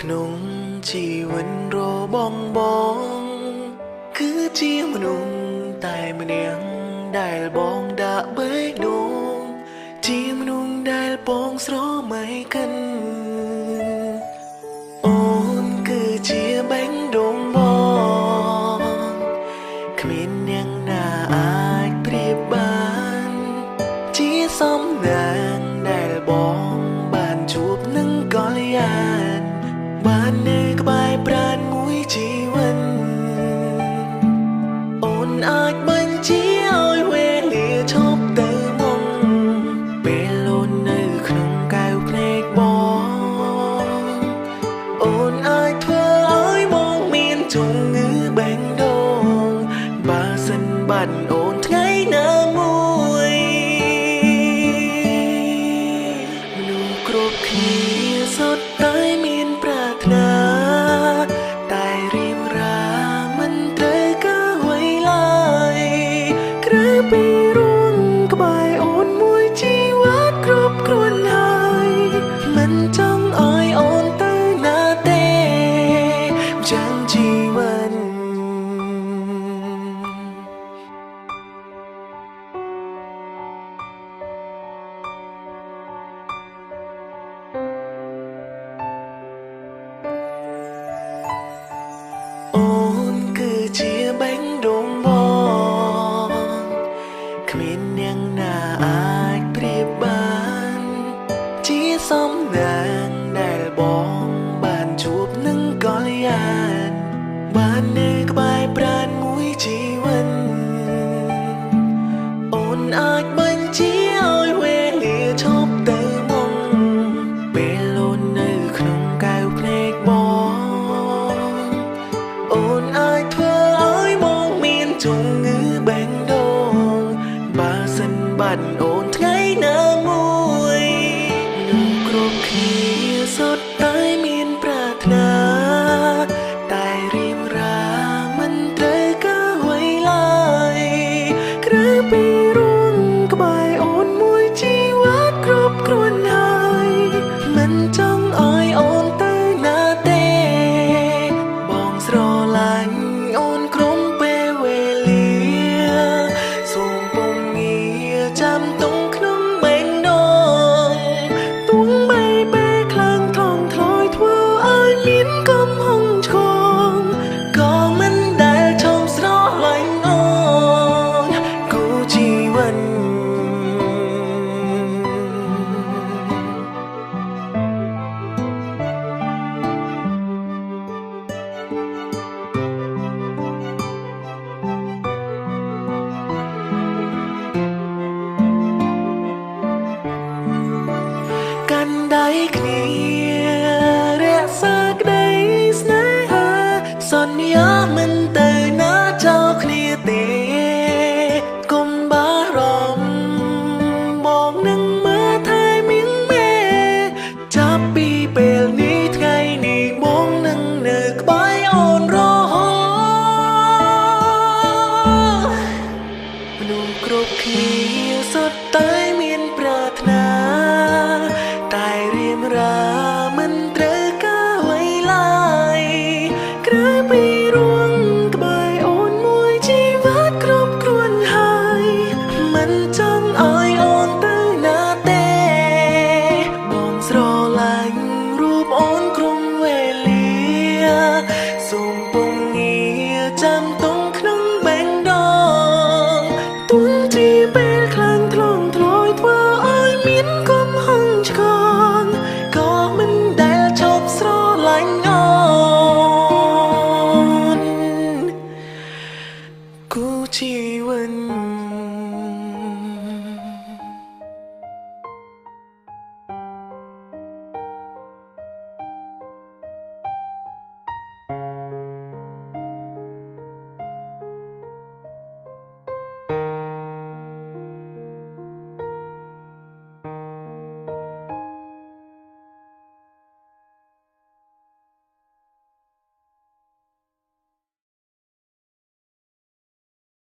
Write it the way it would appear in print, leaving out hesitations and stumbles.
ក្នុងជីវិតរបស់បងគឺជាមនុស្សតែម្នាក់ដែលបងដាក់បេះដូងជាមនុស្សដែលបងស្រមៃកិនអូនគឺជាបេះដូងបងគ្មានអ្នកណាអាចប្រៀបបានជាសំណាងដែលបងបានជួបនឹងកល្យានបាននៅក្បែរប្រាណមួយជីវិតអូនអាចបញ្ជាឲ្យវេលាឈប់ទៅមកពេលអូននៅក្នុងកែវភ្នែកបងអូនអាចធ្វើឲ្យមកមានជំងឺបេះដូងបើសិនបាត់អូនថ្ងៃណាមួយមនុស្សគ្រប់គ្នាសុទ្ធតែមានប្រាថ្នាតែរៀបរាមិនត្រូវការអ្វីឡើយក្រៅពីរួមក្បែរអូនមួយជីវិតគ្រប់គ្រាន់ហើយមិនចង់ឲ្យអូនទៅណាទេចាំជីវិតអូនគឺជាបេះដូងបងគ្មានអ្នកណាអាចប្រៀបបានជាសំណាងដែលបងបានជួបនឹងកល្យានបាននៅក្បែរប្រាណមួយជីវិតអូនអាចបញ្ជាឲ្យវេលាឈប់ទៅមកពេលអូននៅក្នុងកែវភ្នែកបងអូនអាចធ្វើឲ្យមកមានជំងឺបេះដូងបើសិនបាត់អូនថ្ងៃណាមួយមនុស្សគ្រប់គ្នាសុទ្ធតែមានប្រាថ្នាតែរៀបរាមិនត្រូវការអ្វីឡើយក្រៅពីរួមក្បែរអូនមួយជីវិតគ្រប់គ្រាន់ហើយមិនចង់ឲ្យអូនទៅណាទេបងស្រឡាញ់អូនគ្រប់ពេលវេលាសូមពុំងារចាំទុំក្នុងបេះដូងទុំបីពេលខ្លាំងថងថយធ្វើឲ្យមានកំហុសឆ្គងក៏មិនដែលឈប់ស្រឡាញ់អូនគូជីវិតកាន់ដៃគ្នា